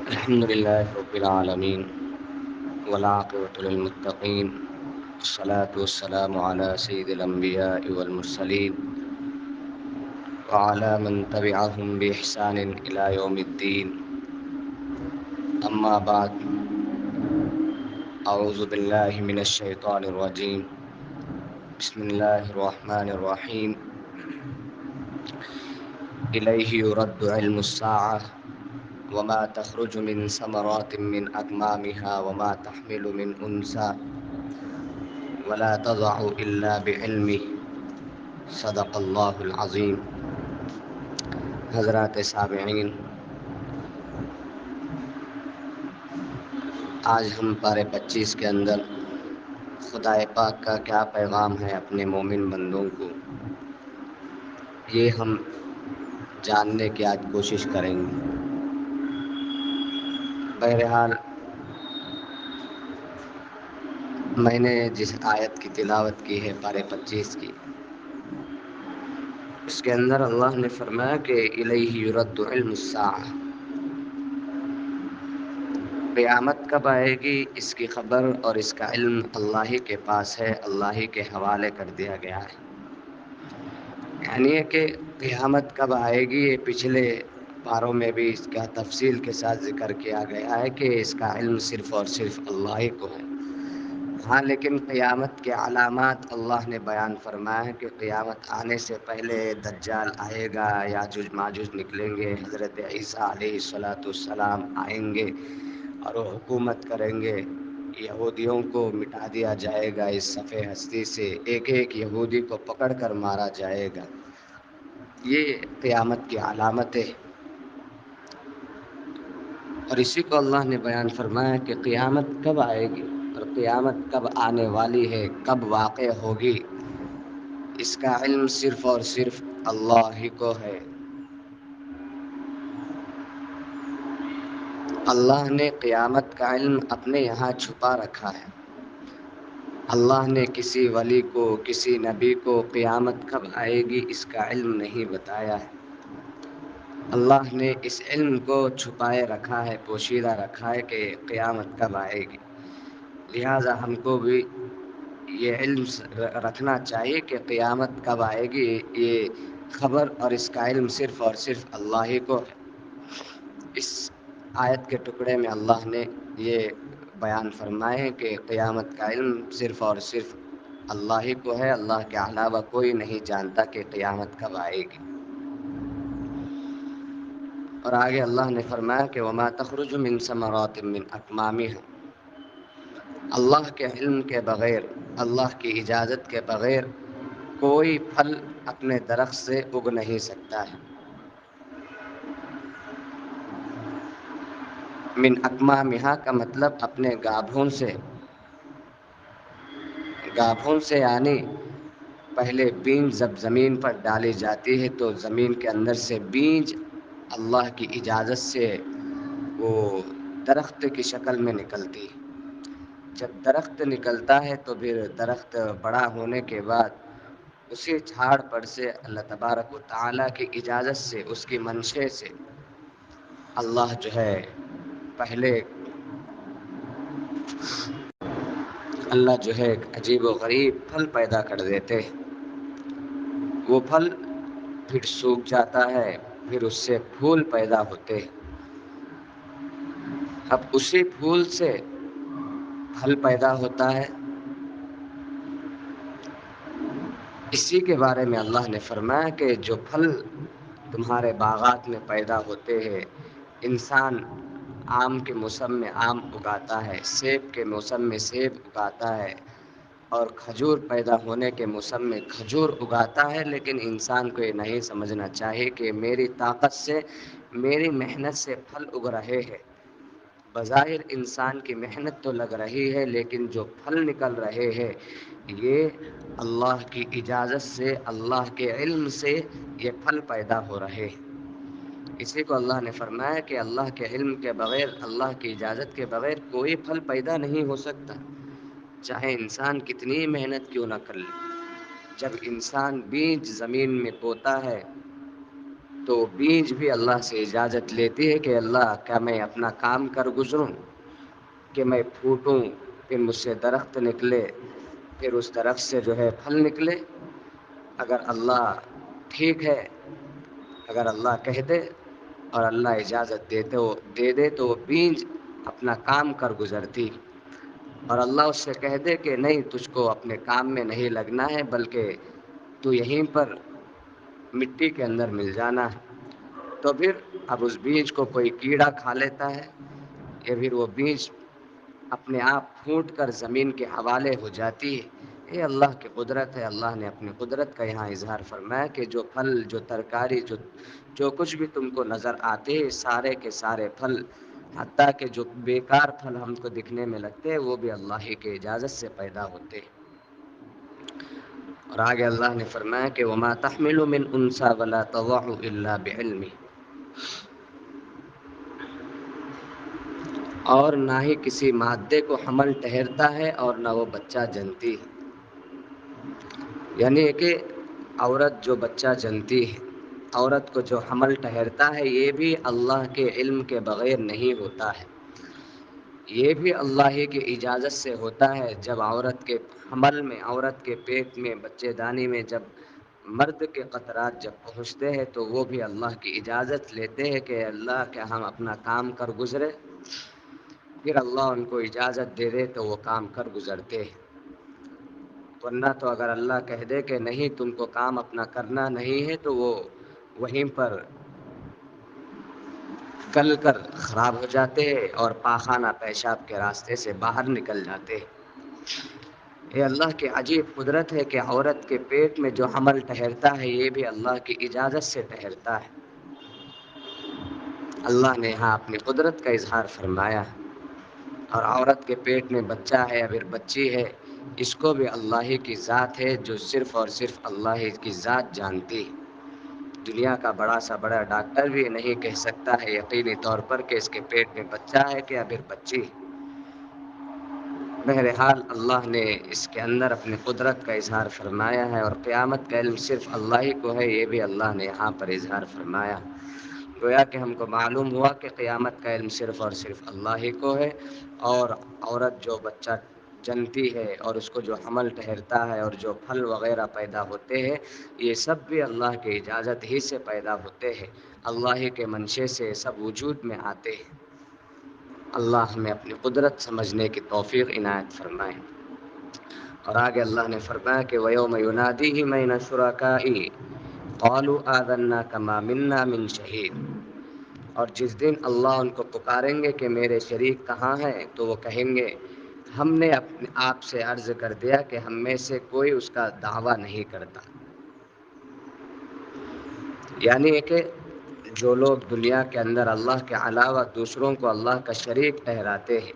الحمد لله رب العالمين والعاقبة للمتقين والصلاة والسلام على سيد الأنبياء والمرسلين وعلى من تبعهم بإحسان إلى يوم الدين. أما بعد، أعوذ بالله من الشيطان الرجيم. بسم الله الرحمن الرحيم. إليه يرد علم الساعة وما تخرج من ثمرات من أكمامها وما تحمل من أنثى ولا تضع إلا بعلمه. صدق اللہ العظیم. حضرات سامعین، آج ہم پارے 25 کے اندر خدا پاک کا کیا پیغام ہے اپنے مومن بندوں کو، یہ ہم جاننے کی آج کوشش کریں گے. بہرحال میں نے جس آیت کی تلاوت کی ہے پارے 25 کی، اس کے اندر اللہ نے فرمایا کہ الیہ یرد علم الساعہ، قیامت کب آئے گی اس کی خبر اور اس کا علم اللہ ہی کے پاس ہے، اللہ ہی کے حوالے کر دیا گیا ہے. یعنی ہے کہ قیامت کب آئے گی یہ پچھلے پاروں میں بھی اس کا تفصیل کے ساتھ ذکر کیا گیا ہے کہ اس کا علم صرف اور صرف اللہ ہی کو ہے. ہاں، لیکن قیامت کے علامات اللہ نے بیان فرمایا ہے کہ قیامت آنے سے پہلے دجال آئے گا، یاجوج ماجوج نکلیں گے، حضرت عیسیٰ علیہ السلام آئیں گے اور وہ حکومت کریں گے. یہودیوں کو مٹا دیا جائے گا اس صفحے ہستی سے، ایک ایک یہودی کو پکڑ کر مارا جائے گا. یہ قیامت کی علامت ہے. اور اسی کو اللہ نے بیان فرمایا کہ قیامت کب آئے گی اور قیامت کب آنے والی ہے، کب واقع ہوگی، اس کا علم صرف اور صرف اللہ ہی کو ہے. اللہ نے قیامت کا علم اپنے یہاں چھپا رکھا ہے. اللہ نے کسی ولی کو، کسی نبی کو قیامت کب آئے گی اس کا علم نہیں بتایا ہے. اللہ نے اس علم کو چھپائے رکھا ہے، پوشیدہ رکھا ہے کہ قیامت کب آئے گی. لہذا ہم کو بھی یہ علم رکھنا چاہیے کہ قیامت کب آئے گی یہ خبر اور اس کا علم صرف اور صرف اللہ ہی کو ہے. اس آیت کے ٹکڑے میں اللہ نے یہ بیان فرمائے کہ قیامت کا علم صرف اور صرف اللہ ہی کو ہے، اللہ کے علاوہ کوئی نہیں جانتا کہ قیامت کب آئے گی. اور آگے اللہ نے فرمایا کہ وما تخرج من ثمرات من اکمامها، اللہ کے علم کے بغیر، اللہ کی اجازت کے بغیر کوئی پھل اپنے درخت سے اگ نہیں سکتا ہے. من اکمامها کا مطلب اپنے گابھون سے. گابھون سے یعنی پہلے بیج جب زمین پر ڈالی جاتی ہے تو زمین کے اندر سے بیج اللہ کی اجازت سے وہ درخت کی شکل میں نکلتی ہے. جب درخت نکلتا ہے تو پھر درخت بڑا ہونے کے بعد اسی جھاڑ پر سے اللہ تبارک و تعالیٰ کی اجازت سے، اس کی منشے سے اللہ جو ہے پہلے اللہ جو ہے ایک عجیب و غریب پھل پیدا کر دیتے. وہ پھل پھر سوکھ جاتا ہے، پھر اس سے پھول پیدا ہوتے. اب اسی پھول سے پھل پیدا ہوتا ہے. اسی کے بارے میں اللہ نے فرمایا کہ جو پھل تمہارے باغات میں پیدا ہوتے ہیں، انسان آم کے موسم میں آم اگاتا ہے، سیب کے موسم میں سیب اگاتا ہے اور کھجور پیدا ہونے کے موسم میں کھجور اگاتا ہے. لیکن انسان کو یہ نہیں سمجھنا چاہیے کہ میری طاقت سے، میری محنت سے پھل اگ رہے ہیں. بظاہر انسان کی محنت تو لگ رہی ہے، لیکن جو پھل نکل رہے ہیں یہ اللہ کی اجازت سے، اللہ کے علم سے یہ پھل پیدا ہو رہے ہیں. اسی کو اللہ نے فرمایا کہ اللہ کے علم کے بغیر، اللہ کی اجازت کے بغیر کوئی پھل پیدا نہیں ہو سکتا، چاہے انسان کتنی محنت کیوں نہ کر لے. جب انسان بیج زمین میں بوتا ہے تو بیج بھی اللہ سے اجازت لیتی ہے کہ اللہ کیا میں اپنا کام کر گزروں، کہ میں پھوٹوں، پھر مجھ سے درخت نکلے، پھر اس درخت سے جو ہے پھل نکلے۔ اگر اللہ ٹھیک ہے، اگر اللہ کہہ دے اور اللہ اجازت دے دے تو وہ بیج اپنا کام کر گزرتی، اور اللہ اس سے کہہ دے کہ نہیں، تجھ کو اپنے کام میں نہیں لگنا ہے، بلکہ تو یہیں پر مٹی کے اندر مل جانا ہے، تو پھر اب اس بیج کو کوئی کیڑا کھا لیتا ہے، یا پھر وہ بیج اپنے آپ پھوٹ کر زمین کے حوالے ہو جاتی ہے۔ یہ اللہ کی قدرت ہے۔ اللہ نے اپنی قدرت کا یہاں اظہار فرمایا کہ جو پھل، جو ترکاری، جو کچھ بھی تم کو نظر آتے ہیں، سارے کے سارے پھل، حتیٰ کہ جو بیکار پھل ہم کو دکھنے میں لگتے ہیں، وہ بھی اللہ ہی کے اجازت سے پیدا ہوتے ہیں۔ اور آگے اللہ نے فرمایا کہ وَمَا تَحْمِلُ مِنْ أُنْثَىٰ وَلَا تَضَعُ إِلَّا بِعِلْمِهِ، اور نہ ہی کسی مادے کو حمل ٹھہرتا ہے اور نہ وہ بچہ جنتی ہے۔ یعنی کہ عورت جو بچہ جنتی ہے، عورت کو جو حمل ٹھہرتا ہے، یہ بھی اللہ کے علم کے بغیر نہیں ہوتا ہے، یہ بھی اللہ ہی کی اجازت سے ہوتا ہے۔ جب عورت کے حمل میں، عورت کے پیٹ میں، بچے دانی میں جب مرد کے قطرات جب پہنچتے ہیں، تو وہ بھی اللہ کی اجازت لیتے ہیں کہ اللہ کہ ہم اپنا کام کر گزرے، پھر اللہ ان کو اجازت دے دے تو وہ کام کر گزرتے ہیں۔ ورنہ تو اگر اللہ کہہ دے کہ نہیں، تم کو کام اپنا کرنا نہیں ہے، تو وہ وہیں پر گل کر خراب ہو جاتے ہیں اور پاخانہ پیشاب کے راستے سے باہر نکل جاتے ہیں۔ یہ اللہ کی عجیب قدرت ہے کہ عورت کے پیٹ میں جو حمل ٹھہرتا ہے، یہ بھی اللہ کی اجازت سے ٹھہرتا ہے۔ اللہ نے یہاں اپنی قدرت کا اظہار فرمایا، اور عورت کے پیٹ میں بچہ ہے یا پھر بچی ہے، اس کو بھی اللہ ہی کی ذات ہے، جو صرف اور صرف اللہ ہی کی ذات جانتی ہے۔ دنیا کا بڑا سا بڑا ڈاکٹر بھی نہیں کہہ سکتا ہے یقینی طور پر کہ اس کے پیٹ میں بچہ ہے کہ یا پھر بچی۔ بہرحال اللہ نے اس کے اندر اپنی قدرت کا اظہار فرمایا ہے، اور قیامت کا علم صرف اللہ ہی کو ہے، یہ بھی اللہ نے یہاں پر اظہار فرمایا۔ گویا کہ ہم کو معلوم ہوا کہ قیامت کا علم صرف اور صرف اللہ ہی کو ہے، اور عورت جو بچہ جنتی ہے اور اس کو جو حمل ٹھہرتا ہے اور جو پھل وغیرہ پیدا ہوتے ہیں، یہ سب بھی اللہ کی اجازت ہی سے پیدا ہوتے ہیں، اللہ ہی کے منشے سے سب وجود میں آتے ہیں۔ اللہ ہمیں اپنی قدرت سمجھنے کی توفیق عنایت فرمائے۔ اور آگے اللہ نے فرمایا کہ وَيَوْمَ يُنَادِيهِمْ أَيْنَ شُرَكَائِي قَالُوا آذَنَّاكَ مَا مِنَّا مِن شَهِيدٍ، اور جس دن اللہ ان کو پکاریں گے کہ میرے شریک کہاں ہیں، تو وہ کہیں گے ہم نے اپنے آپ سے عرض کر دیا کہ ہم میں سے کوئی اس کا دعویٰ نہیں کرتا۔ یعنی کہ جو لوگ دنیا کے اندر اللہ کے علاوہ دوسروں کو اللہ کا شریک ٹھہراتے ہیں،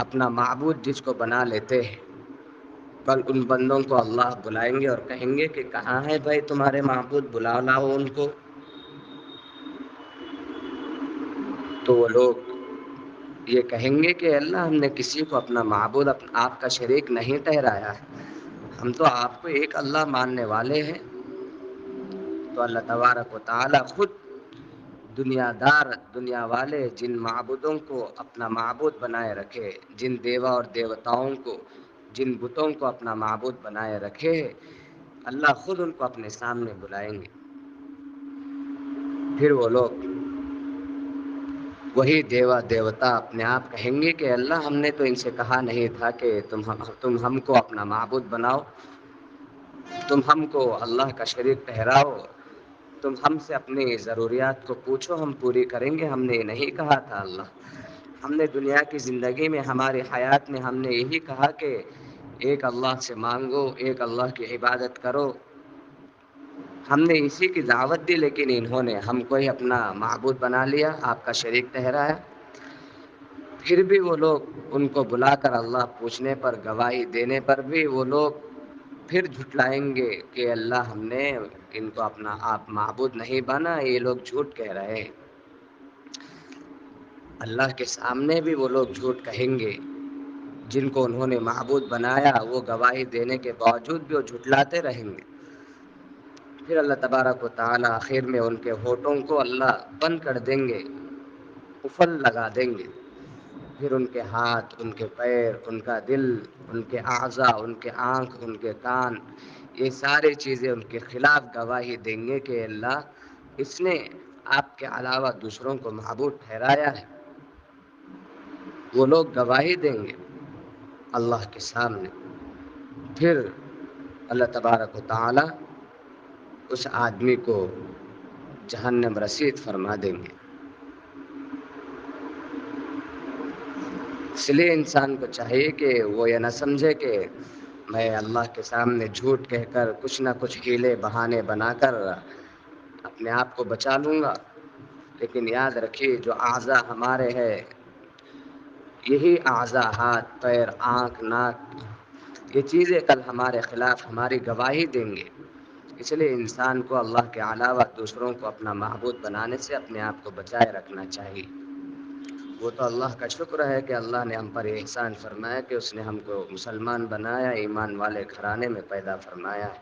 اپنا معبود جس کو بنا لیتے ہیں، کل ان بندوں کو اللہ بلائیں گے اور کہیں گے کہ کہاں ہے بھائی تمہارے معبود، بلاؤ لاؤ ان کو۔ تو وہ لوگ یہ کہیں گے کہ اللہ ہم نے کسی کو اپنا معبود آپ کا شریک نہیں ٹھہرایا ہے، ہم تو آپ کو ایک اللہ ماننے والے ہیں۔ تو اللہ تبارک و تعالی خود دنیا والے جن معبودوں کو اپنا معبود بنائے رکھے، جن دیوا اور دیوتاؤں کو، جن بتوں کو اپنا معبود بنائے رکھے، اللہ خود ان کو اپنے سامنے بلائیں گے۔ پھر وہ لوگ، وہی دیوا دیوتا اپنے آپ کہیں گے کہ اللہ ہم نے تو ان سے کہا نہیں تھا کہ تم ہم کو اپنا معبود بناؤ، تم ہم کو اللہ کا شریک ٹھہراؤ، تم ہم سے اپنی ضروریات کو پوچھو، ہم پوری کریں گے، ہم نے یہ نہیں کہا تھا اللہ۔ ہم نے دنیا کی زندگی میں، ہماری حیات میں ہم نے یہی کہا کہ ایک اللہ سے مانگو، ایک اللہ کی عبادت کرو، ہم نے اسی کی دعوت دی، لیکن انہوں نے ہم کو ہی اپنا معبود بنا لیا، آپ کا شریک ٹھہرایا۔ پھر بھی وہ لوگ ان کو بلا کر اللہ پوچھنے پر، گواہی دینے پر بھی وہ لوگ پھر جھٹلائیں گے کہ اللہ ہم نے ان کو اپنا آپ معبود نہیں بنا، یہ لوگ جھوٹ کہہ رہے ہیں۔ اللہ کے سامنے بھی وہ لوگ جھوٹ کہیں گے، جن کو انہوں نے معبود بنایا، وہ گواہی دینے کے باوجود بھی وہ جھٹلاتے رہیں گے۔ پھر اللہ تبارک و تعالیٰ آخر میں ان کے ہونٹوں کو اللہ بند کر دیں گے، قفل لگا دیں گے، پھر ان کے ہاتھ، ان کے پیر، ان کا دل، ان کے اعضاء، ان کے آنکھ، ان کے کان، یہ ساری چیزیں ان کے خلاف گواہی دیں گے کہ اللہ، اس نے آپ کے علاوہ دوسروں کو معبود ٹھہرایا ہے۔ وہ لوگ گواہی دیں گے اللہ کے سامنے۔ پھر اللہ تبارک و تعالی اس آدمی کو جہنم رسید فرما دیں گے۔ اس لیے انسان کو چاہیے کہ وہ یہ نہ سمجھے کہ میں اللہ کے سامنے جھوٹ کہہ کر کچھ نہ کچھ ہیلے بہانے بنا کر اپنے آپ کو بچا لوں گا، لیکن یاد رکھیے جو اعضاء ہمارے ہیں، یہی اعضاء، ہاتھ، پیر، آنکھ، ناک، یہ چیزیں کل ہمارے خلاف ہماری گواہی دیں گے۔ اس لیے انسان کو اللہ کے علاوہ دوسروں کو اپنا معبود بنانے سے اپنے آپ کو بچائے رکھنا چاہیے۔ وہ تو اللہ کا شکر ہے کہ اللہ نے ہم پر احسان فرمایا کہ اس نے ہم کو مسلمان بنایا، ایمان والے گھرانے میں پیدا فرمایا ہے۔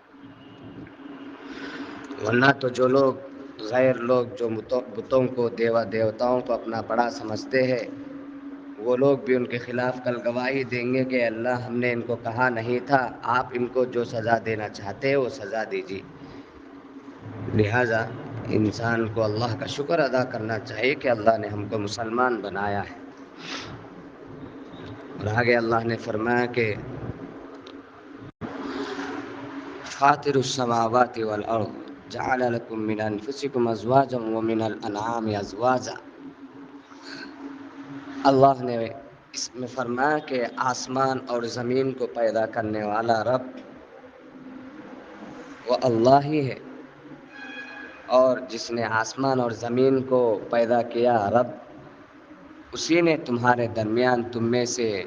ورنہ تو جو لوگ غیر لوگ جو بتوں کو، دیوتاؤں کو اپنا بڑا سمجھتے ہیں، وہ لوگ بھی ان کے خلاف کل گواہی دیں گے کہ اللہ، ہم نے ان کو کہا نہیں تھا، آپ ان کو جو سزا دینا چاہتے ہیں وہ سزا دیجیے۔ لہذا انسان کو اللہ کا شکر ادا کرنا چاہیے کہ اللہ نے ہم کو مسلمان بنایا ہے۔ اور آگے اللہ نے فرمایا کہ فاطر السماوات والارض جعل لكم من انفسكم ازواجا ومن الانعام ازواجا۔ اللہ نے اس میں فرمایا کہ آسمان اور زمین کو پیدا کرنے والا رب وہ اللہ ہی ہے، اور جس نے آسمان اور زمین کو پیدا کیا رب، اسی نے تمہارے درمیان تم میں سے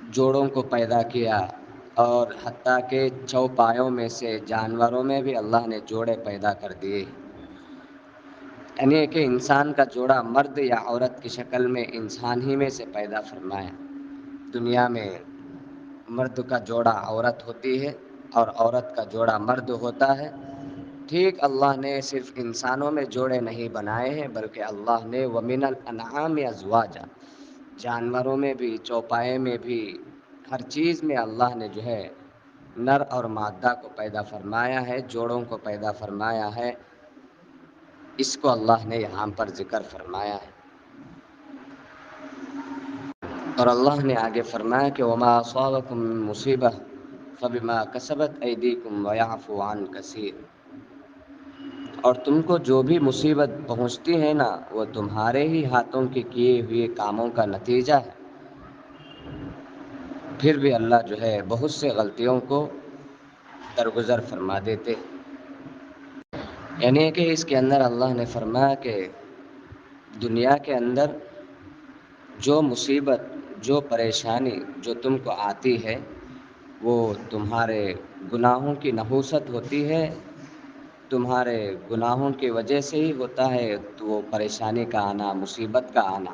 جوڑوں کو پیدا کیا، اور حتیٰ کہ چوپایوں میں سے جانوروں میں بھی اللہ نے جوڑے پیدا کر دیے۔ یعنی کہ انسان کا جوڑا مرد یا عورت کی شکل میں انسان ہی میں سے پیدا فرمایا۔ دنیا میں مرد کا جوڑا عورت ہوتی ہے اور عورت کا جوڑا مرد ہوتا ہے۔ ٹھیک اللہ نے صرف انسانوں میں جوڑے نہیں بنائے ہیں، بلکہ اللہ نے وَمِنَ الْأَنْعَامِ أَزْوَاجًا، جانوروں میں بھی، چوپائے میں بھی، ہر چیز میں اللہ نے جو ہے نر اور مادہ کو پیدا فرمایا ہے، جوڑوں کو پیدا فرمایا ہے۔ اس کو اللہ نے یہاں پر ذکر فرمایا ہے۔ اور اللہ نے آگے فرمایا کہ وَمَا أَصَابَكُم مِّن مُّصِيبَةٍ فَبِمَا كَسَبَتْ أَيْدِيكُمْ وَيَعْفُو عَن كَثِيرٍ۔ اور تم کو جو بھی مصیبت پہنچتی ہے نا، وہ تمہارے ہی ہاتھوں کے کیے ہوئے کاموں کا نتیجہ ہے۔ پھر بھی اللہ جو ہے بہت سے غلطیوں کو درگزر فرما دیتے، یعنی کہ اس کے اندر اللہ نے فرمایا کہ دنیا کے اندر جو مصیبت، جو پریشانی جو تم کو آتی ہے، وہ تمہارے گناہوں کی نحوست ہوتی ہے، تمہارے گناہوں کی وجہ سے ہی ہوتا ہے تو وہ پریشانی کا آنا، مصیبت کا آنا۔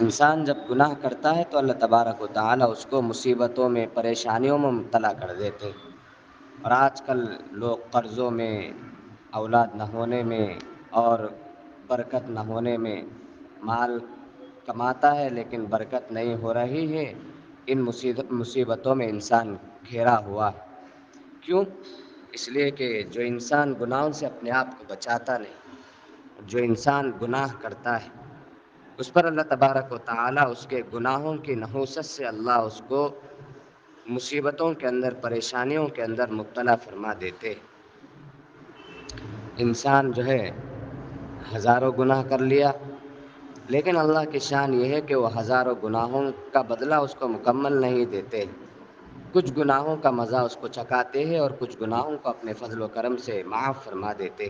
انسان جب گناہ کرتا ہے تو اللہ تبارک و تعالیٰ اس کو مصیبتوں میں، پریشانیوں میں مبتلا کر دیتے۔ اور آج کل لوگ قرضوں میں، اولاد نہ ہونے میں اور برکت نہ ہونے میں، مال کماتا ہے لیکن برکت نہیں ہو رہی ہے، ان مصیبتوں میں انسان گھیرا ہوا ہے۔ کیوں؟ اس لیے کہ جو انسان گناہوں سے اپنے آپ کو بچاتا نہیں، جو انسان گناہ کرتا ہے، اس پر اللہ تبارک و تعالیٰ اس کے گناہوں کی نحوست سے اللہ اس کو مصیبتوں کے اندر، پریشانیوں کے اندر مبتلا فرما دیتے۔ انسان جو ہے ہزاروں گناہ کر لیا، لیکن اللہ کی شان یہ ہے کہ وہ ہزاروں گناہوں کا بدلہ اس کو مکمل نہیں دیتے۔ کچھ گناہوں کا مزہ اس کو چکھاتے ہیں اور کچھ گناہوں کو اپنے فضل و کرم سے معاف فرما دیتے۔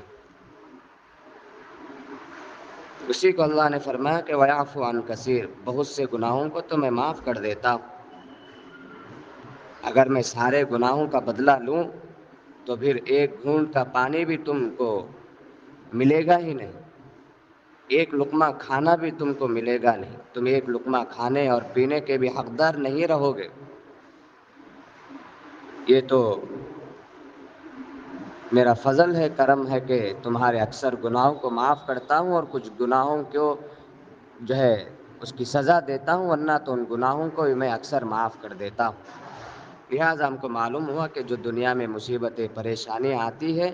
اسی کو اللہ نے فرمایا کہ وَيَعْفُو عَن كَثِيرٍ، بہت سے گناہوں کو تو میں معاف کر دیتا ہوں۔ اگر میں سارے گناہوں کا بدلہ لوں تو پھر ایک گھونٹ کا پانی بھی تم کو ملے گا ہی نہیں، ایک لقمہ کھانا بھی تم کو ملے گا نہیں، تم ایک لقمہ کھانے اور پینے کے بھی حقدار نہیں رہو گے۔ یہ تو میرا فضل ہے، کرم ہے کہ تمہارے اکثر گناہوں کو معاف کرتا ہوں اور کچھ گناہوں کو جو ہے اس کی سزا دیتا ہوں، ورنہ تو ان گناہوں کو بھی میں اکثر معاف کر دیتا ہوں۔ لہٰذا ہم کو معلوم ہوا کہ جو دنیا میں مصیبتیں پریشانیاں آتی ہے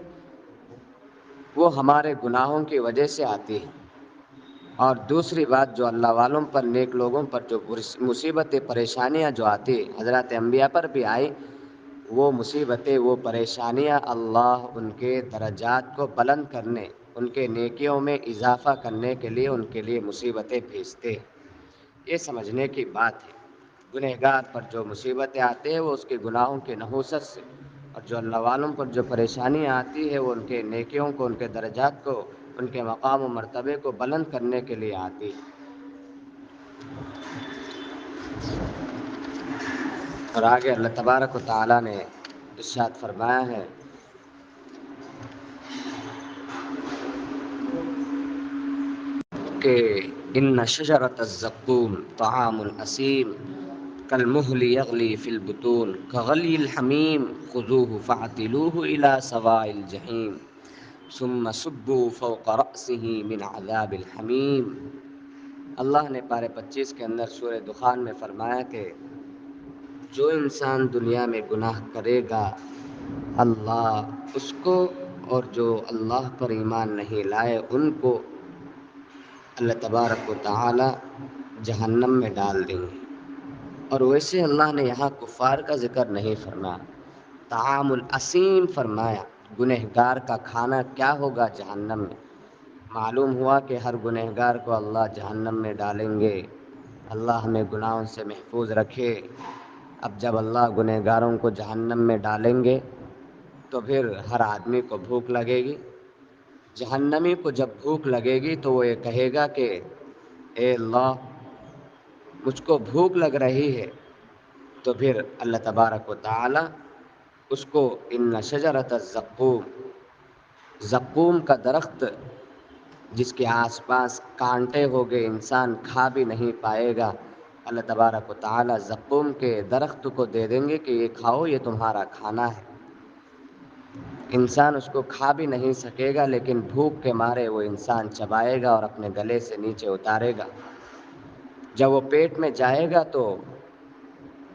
وہ ہمارے گناہوں کی وجہ سے آتی ہے، اور دوسری بات جو اللہ والوں پر، نیک لوگوں پر جو مصیبتیں پریشانیاں جو آتی حضرات انبیاء پر بھی آئی، وہ مصیبتیں، وہ پریشانیاں اللہ ان کے درجات کو بلند کرنے، ان کے نیکیوں میں اضافہ کرنے کے لیے ان کے لیے مصیبتیں بھیجتے ہیں۔ یہ سمجھنے کی بات ہے۔ گنہگار پر جو مصیبتیں آتے ہیں وہ اس کے گناہوں کے نحوست سے، اور جو اللہ والوں پر جو پریشانیاں آتی ہے وہ ان کے نیکیوں کو، ان کے درجات کو، ان کے مقام و مرتبے کو بلند کرنے کے لیے آتی ہے۔ اور آگے اللہ تبارک و تعالیٰ نے ارشاد فرمایا ہے کہ ان شجرۃ الزقوم طعام الاثیم کالمہل یغلی فی البطون کغلی الحمیم خذوہ فاعتلوہ الی سواء الجحیم ثم صبوا فوق رأسہ من عذاب الحمیم۔ اللہ نے پارے 25 کے اندر سورہ دخان میں فرمایا کہ جو انسان دنیا میں گناہ کرے گا اللہ اس کو، اور جو اللہ پر ایمان نہیں لائے ان کو اللہ تبارک و تعالی جہنم میں ڈال دیں گے۔ اور ویسے اللہ نے یہاں کفار کا ذکر نہیں فرمایا، طعام الاسیم فرمایا۔ گنہگار کا کھانا کیا ہوگا جہنم میں؟ معلوم ہوا کہ ہر گنہگار کو اللہ جہنم میں ڈالیں گے۔ اللہ ہمیں گناہوں سے محفوظ رکھے۔ اب جب اللہ گنہگاروں کو جہنم میں ڈالیں گے تو پھر ہر آدمی کو بھوک لگے گی۔ جہنمی کو جب بھوک لگے گی تو وہ یہ کہے گا کہ اے اللہ مجھ کو بھوک لگ رہی ہے، تو پھر اللہ تبارک و تعالی اس کو ان شجرۃ الزقوم، زقوم کا درخت جس کے آس پاس کانٹے ہو گئے، انسان کھا بھی نہیں پائے گا، اللہ تبارک و تعالی زقوم کے درخت کو دے دیں گے کہ یہ کھاؤ، یہ تمہارا کھانا ہے۔ انسان اس کو کھا بھی نہیں سکے گا، لیکن بھوک کے مارے وہ انسان چبائے گا اور اپنے گلے سے نیچے اتارے گا۔ جب وہ پیٹ میں جائے گا تو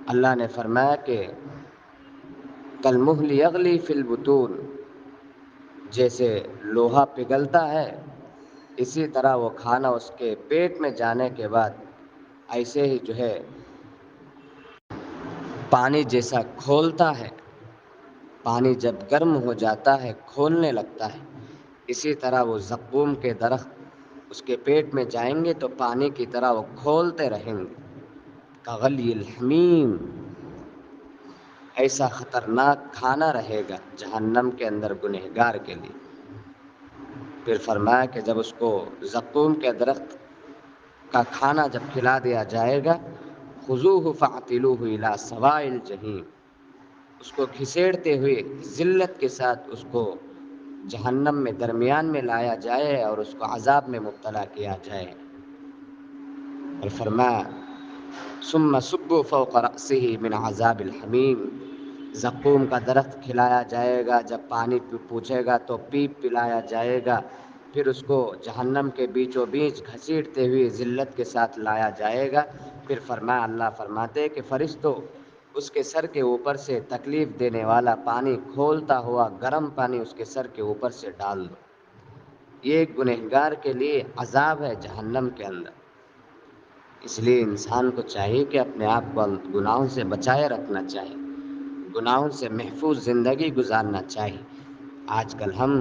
اللہ نے فرمایا کہ کالمہل یغلی فی البطون، جیسے لوہا پگھلتا ہے اسی طرح وہ کھانا اس کے پیٹ میں جانے کے بعد ایسے ہی جو ہے پانی جیسا کھولتا ہے۔ پانی جب گرم ہو جاتا ہے کھولنے لگتا ہے، اسی طرح وہ زقوم کے درخت اس کے پیٹ میں جائیں گے تو پانی کی طرح وہ کھولتے رہیں گے۔ کغلی الحمیم، ایسا خطرناک کھانا رہے گا جہنم کے اندر گنہگار کے لیے۔ پھر فرمایا کہ جب اس کو زقوم کے درخت کا کھانا جب کھلا دیا جائے گا، خذوہ فاعتلوہ الی سواء الجحیم، اس کو گھسیڑتے ہوئے ذلت کے ساتھ اس کو جہنم میں درمیان میں لایا جائے اور اس کو عذاب میں مبتلا کیا جائے۔ اور فرمایا ثم صبوا فوق رأسہ من عذاب الحمیم، زقوم کا درخت کھلایا جائے گا، جب پانی پوچھے گا تو پیپ پلایا جائے گا، پھر اس کو جہنم کے بیچوں بیچ گھسیٹتے ہوئے ذلت کے ساتھ لایا جائے گا۔ پھر فرمایا، اللہ فرماتے کہ فرشتوں اس کے سر کے اوپر سے تکلیف دینے والا پانی کھولتا ہوا گرم پانی اس کے سر کے اوپر سے ڈال دو۔ یہ گنہگار کے لیے عذاب ہے جہنم کے اندر۔ اس لیے انسان کو چاہیے کہ اپنے آپ کو گناہوں سے بچائے رکھنا چاہیے، گناہوں سے محفوظ زندگی گزارنا چاہیے۔ آج کل ہم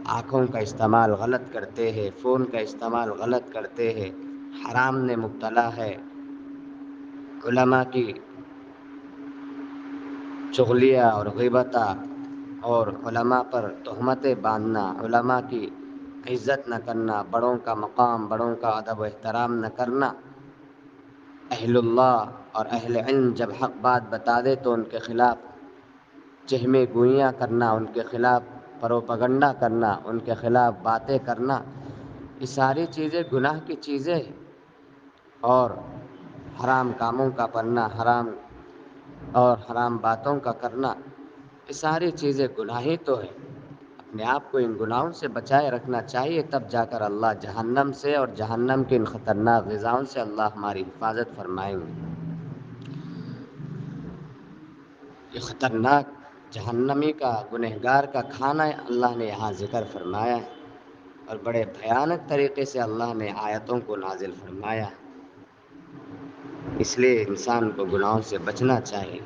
آنکھوں کا استعمال غلط کرتے ہیں، فون کا استعمال غلط کرتے ہیں، حرام میں مبتلا ہے، علماء کی چغلیہ اور غیبتہ اور علماء پر تہمتیں باندھنا، علماء کی عزت نہ کرنا، بڑوں کا مقام، بڑوں کا ادب و احترام نہ کرنا۔ اہل اللہ اور اہل علم جب حق بات بتا دے تو ان کے خلاف چہمے گوئیاں کرنا، ان کے خلاف پروپگنڈا کرنا، ان کے خلاف باتیں کرنا، یہ ساری چیزیں گناہ کی چیزیں ہیں۔ اور حرام کاموں کا پڑھنا، حرام اور حرام باتوں کا کرنا، یہ ساری چیزیں گناہ ہی تو ہے. اپنے آپ کو ان گناہوں سے بچائے رکھنا چاہیے، تب جا کر اللہ جہنم سے اور جہنم کی ان خطرناک غذاؤں سے اللہ ہماری حفاظت فرمائیں گے. یہ خطرناک جہنمی کا گنہگار کا کھانا اللہ نے یہاں ذکر فرمایا ہے، اور بڑے بھیانک طریقے سے اللہ نے آیتوں کو نازل فرمایا ہے. اس لیے انسان کو گناہوں سے بچنا چاہیے،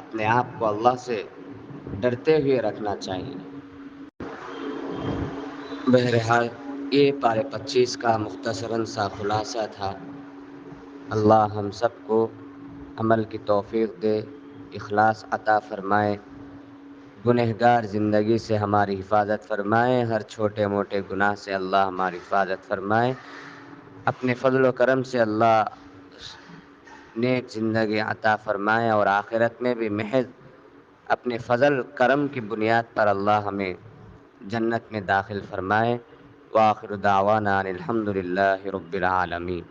اپنے آپ کو اللہ سے ڈرتے ہوئے رکھنا چاہیے. بہرحال یہ پارے 25 کا مختصراً سا خلاصہ تھا. اللہ ہم سب کو عمل کی توفیق دے، اخلاص عطا فرمائے، گنہگار زندگی سے ہماری حفاظت فرمائے، ہر چھوٹے موٹے گناہ سے اللہ ہماری حفاظت فرمائے. اپنے فضل و کرم سے اللہ نیک زندگی عطا فرمائے، اور آخرت میں بھی محض اپنے فضل کرم کی بنیاد پر اللہ ہمیں جنت میں داخل فرمائے. وآخر دعوانا ان الحمد للہ رب العالمین.